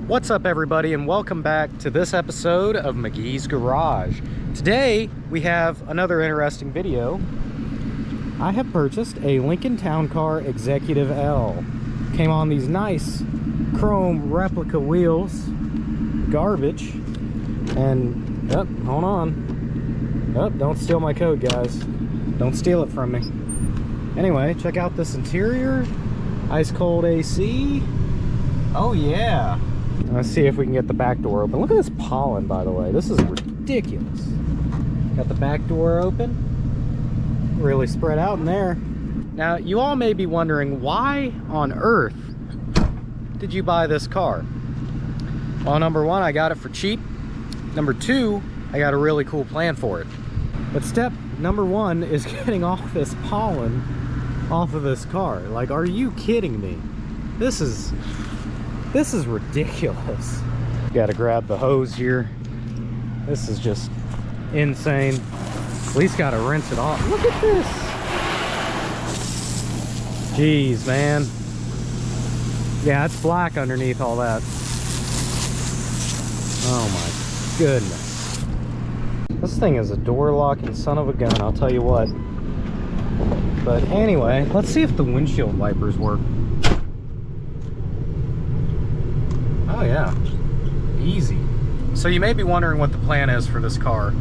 What's up, everybody, and welcome back to this episode of McGee's Garage. Today we have another interesting video. I have purchased a Lincoln Town Car Executive L. Came on these nice chrome replica wheels. Garbage. And hold on. Don't steal my code, guys. Don't steal it from me. Anyway, check out this interior. Ice cold AC. Oh yeah. Let's see if we can get the back door open. Look at this pollen, by the way. This is ridiculous. Got the back door open. Really spread out in there. Now, you all may be wondering, why on earth did you buy this car? Well, number one, I got it for cheap. Number two, I got a really cool plan for it. But step number one is getting off this pollen off of this car. Like, are you kidding me? This is ridiculous. Gotta grab the hose here. This is just insane. At least gotta rinse it off. Look at this. Jeez, man. Yeah, it's black underneath all that. Oh my goodness. This thing is a door locking son of a gun, I'll tell you what. But anyway, let's see if the windshield wipers work. Oh yeah, easy. So you may be wondering what the plan is for this car.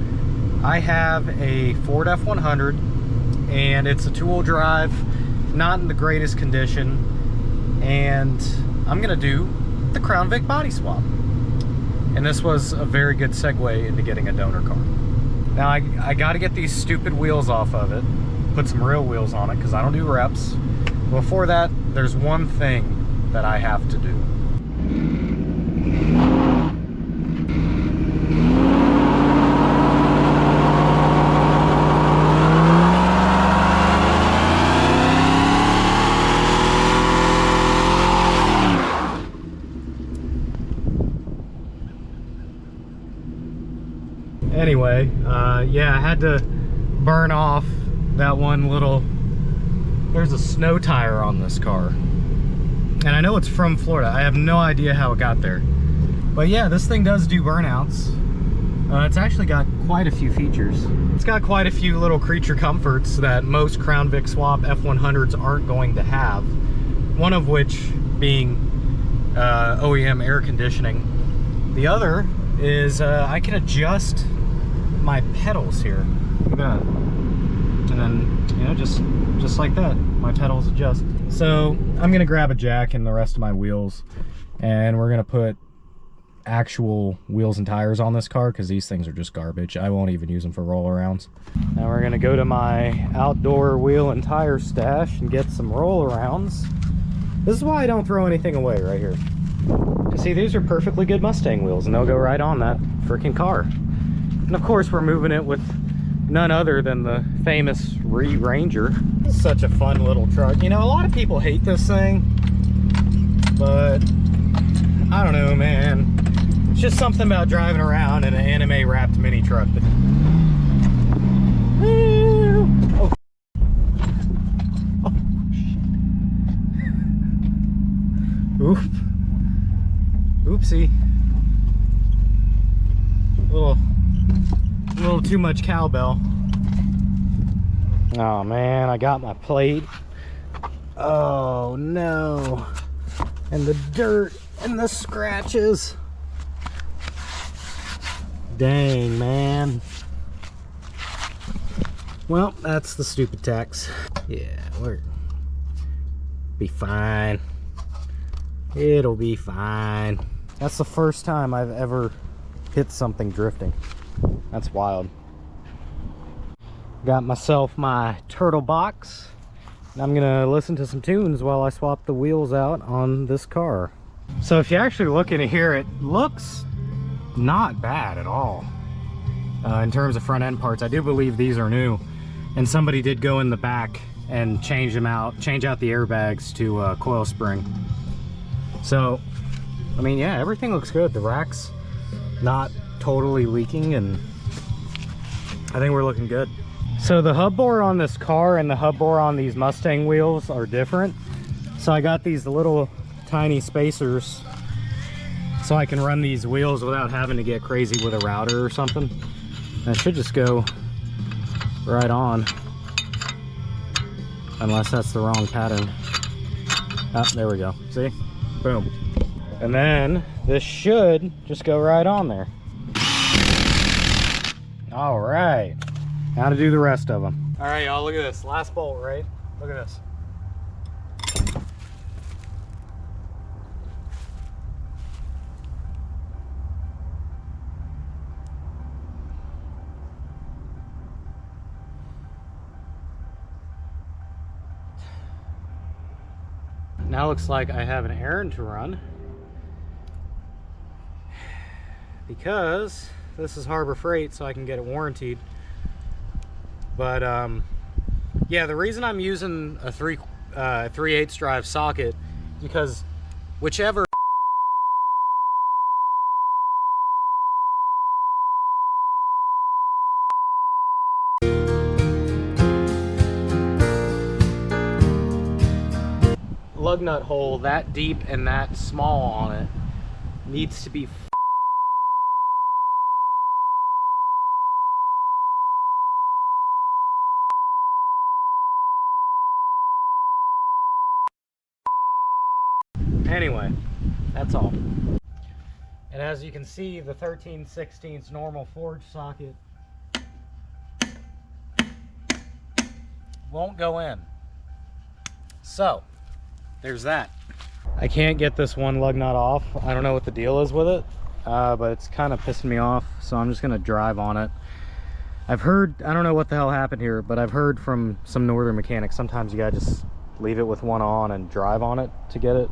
I have a Ford F100 and it's a two-wheel drive, not in the greatest condition, and I'm gonna do the Crown Vic body swap. And this was a very good segue into getting a donor car. Now I gotta get these stupid wheels off of it, put some real wheels on it because I don't do reps. Before that, there's one thing that I have to do. Anyway, yeah, I had to burn off that one little, there's a snow tire on this car. And I know it's from Florida. I have no idea how it got there. But yeah, this thing does do burnouts. It's actually got quite a few features. It's got quite a few little creature comforts that most Crown Vic swap F100s aren't going to have. One of which being OEM air conditioning. The other is I can adjust my pedals here. Look at that. And then, you know, just like that, my pedals adjust. So I'm gonna grab a jack and the rest of my wheels, and we're gonna put actual wheels and tires on this car because these things are just garbage. I won't even use them for roll-arounds. Now we're gonna go to my outdoor wheel and tire stash and get some roll-arounds. This is why I don't throw anything away right here. See, these are perfectly good Mustang wheels and they'll go right on that freaking car. And of course we're moving it with none other than the famous Ranger. It's such a fun little truck. You know, a lot of people hate this thing, but I don't know, man. It's just something about driving around in an anime wrapped mini truck. Oh. Oof. Oopsie. A little too much cowbell. Oh man, I got my plate. Oh no. And the dirt and the scratches. Dang, man. Well, that's the stupid tax. Yeah, we're be fine. It'll be fine. That's the first time I've ever hit something drifting. That's wild. Got myself my turtle box. And I'm gonna listen to some tunes while I swap the wheels out on this car. So if you actually look in here, it looks not bad at all. In terms of front end parts, I do believe these are new. And somebody did go in the back and change them out, change out the airbags to coil spring. So, I mean, yeah, everything looks good. The rack's not totally leaking, and I think we're looking good. So the hub bore on this car and the hub bore on these Mustang wheels are different. So I got these little tiny spacers so I can run these wheels without having to get crazy with a router or something. And it should just go right on, unless that's the wrong pattern. Ah, there we go. See? Boom. And then this should just go right on there. All right. Now to do the rest of them. All right, y'all, look at this. Last bolt, right? Look at this. Now looks like I have an errand to run, because this is Harbor Freight, so I can get it warranted. But yeah, the reason I'm using a 3/8 drive socket, because whichever lug nut hole that deep and that small on it needs to be anyway, that's all. And as you can see, the 13/16 normal forge socket won't go in. So there's that. I can't get this one lug nut off. I don't know what the deal is with it, but it's kind of pissing me off, so I'm just gonna drive on it. I've heard, I don't know what the hell happened here, but I've heard from some northern mechanics, sometimes you gotta just leave it with one on and drive on it to get it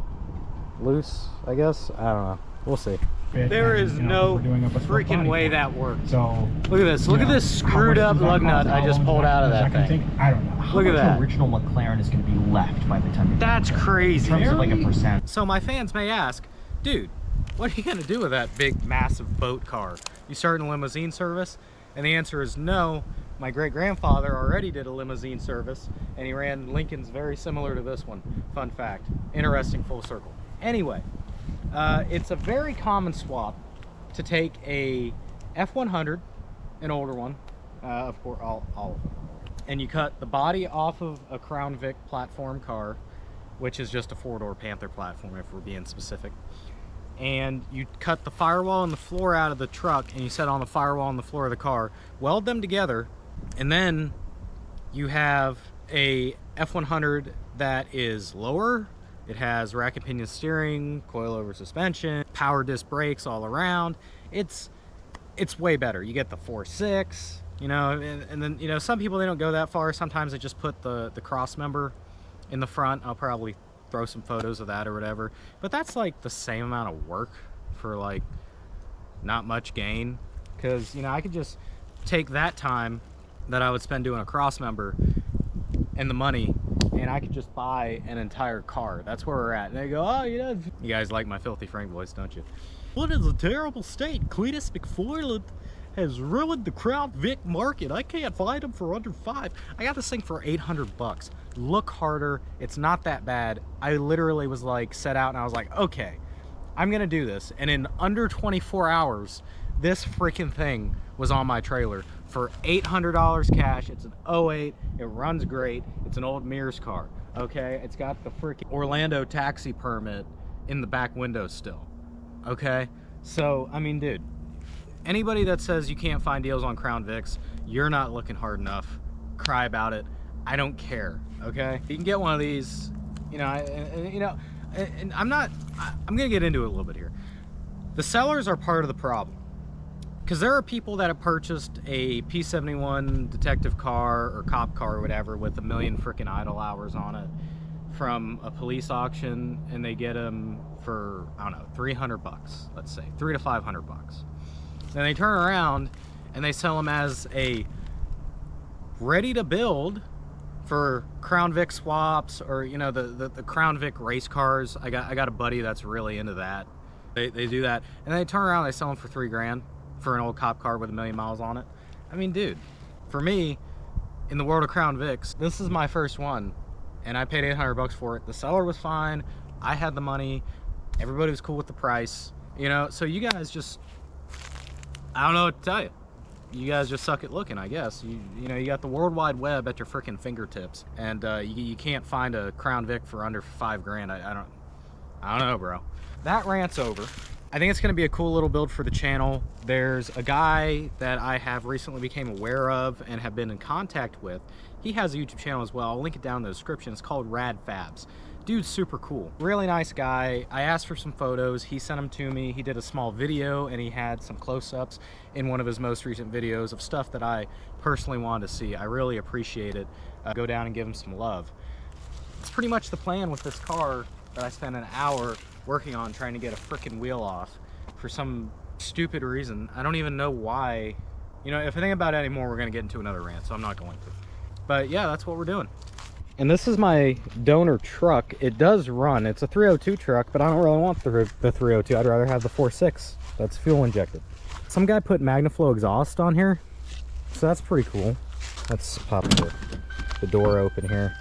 loose, I guess. I don't know. We'll see. There is no freaking way that works. So look at this. Look at this screwed up lug nut I just pulled out of that thing. I don't know. Look at that. Original McLaren is going to be left by the time you're That's crazy. In terms of like a percent. So my fans may ask, dude, what are you going to do with that big, massive boat car? You starting a limousine service? And the answer is no. My great-grandfather already did a limousine service, and he ran Lincolns very similar to this one. Fun fact. Interesting full circle. Anyway, it's a very common swap to take a F100, an older one, of course, all of them, and you cut the body off of a Crown Vic platform car, which is just a 4-door Panther platform if we're being specific, and you cut the firewall and the floor out of the truck and you set on the firewall and the floor of the car, weld them together, and then you have a F100 that is lower. It has rack and pinion steering, coilover suspension, power disc brakes all around. It's way better. You get the 4.6, you know, and then, you know, some people, they don't go that far. Sometimes they just put the cross member in the front. I'll probably throw some photos of that or whatever. But that's like the same amount of work for like not much gain. Because, you know, I could just take that time that I would spend doing a cross member and the money, and I could just buy an entire car. That's where we're at. And they go, oh, you know, you guys like my filthy Frank voice, don't you? What is a terrible state. Cletus McFarland has ruined the Crown Vic market. I can't find them for under $5. I got this thing for 800 bucks. Look harder. It's not that bad. I literally was like set out and I was like, okay, I'm gonna do this. And in under 24 hours, this freaking thing was on my trailer for $800 cash. It's an 08. It runs great. It's an old Mears car. Okay, it's got the freaking Orlando taxi permit in the back window still. Okay, so I mean, dude, anybody that says you can't find deals on Crown Vics, you're not looking hard enough. Cry about it. I don't care. Okay, you can get one of these. You know, and I'm gonna get into it a little bit here. The sellers are part of the problem. Because there are people that have purchased a P71 detective car or cop car or whatever with 1 million freaking idle hours on it from a police auction, and they get them for, I don't know, 300 bucks, let's say, 300 to 500 bucks. Then they turn around and they sell them as a ready to build for Crown Vic swaps, or, you know, the Crown Vic race cars. I got a buddy that's really into that. They do that, and they turn around and they sell them for $3 grand. For an old cop car with 1 million miles on it. I mean, dude, for me, in the world of Crown Vics, this is my first one, and I paid 800 bucks for it. The seller was fine. I had the money. Everybody was cool with the price. You know, so you guys just, I don't know what to tell you. You guys just suck at looking, I guess. You know, you got the World Wide Web at your freaking fingertips, and you can't find a Crown Vic for under $5 grand. I don't know, bro. That rant's over. I think it's gonna be a cool little build for the channel. There's a guy that I have recently became aware of and have been in contact with. He has a YouTube channel as well. I'll link it down in the description. It's called Rad Fabs. Dude's super cool, really nice guy. I asked for some photos, he sent them to me. He did a small video and he had some close-ups in one of his most recent videos of stuff that I personally wanted to see. I really appreciate it. Go down and give him some love. It's pretty much the plan with this car that I spent an hour working on trying to get a freaking wheel off for some stupid reason. I don't even know why. You know, if I think about it anymore, we're gonna get into another rant, so I'm not going to. But yeah, that's what we're doing. And this is my donor truck. It does run. It's a 302 truck, but I don't really want the 302. I'd rather have the 4.6 that's fuel injected. Some guy put MagnaFlow exhaust on here, so that's pretty cool. Let's pop the door open here.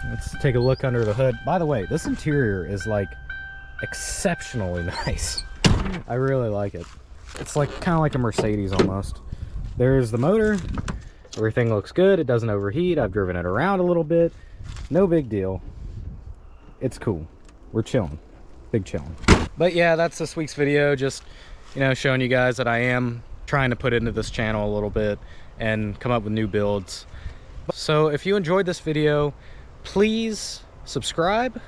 Let's take a look under the hood. By the way, this interior is like exceptionally nice. I really like it. It's like kind of like a Mercedes almost. There's the motor. Everything looks good. It doesn't overheat. I've driven it around a little bit. No big deal. It's cool. We're chilling. Big chilling. But yeah, that's this week's video. Just, you know, showing you guys that I am trying to put into this channel a little bit and come up with new builds. So if you enjoyed this video, please subscribe,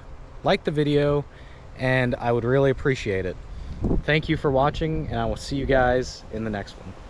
like the video, and I would really appreciate it. Thank you for watching, and I will see you guys in the next one.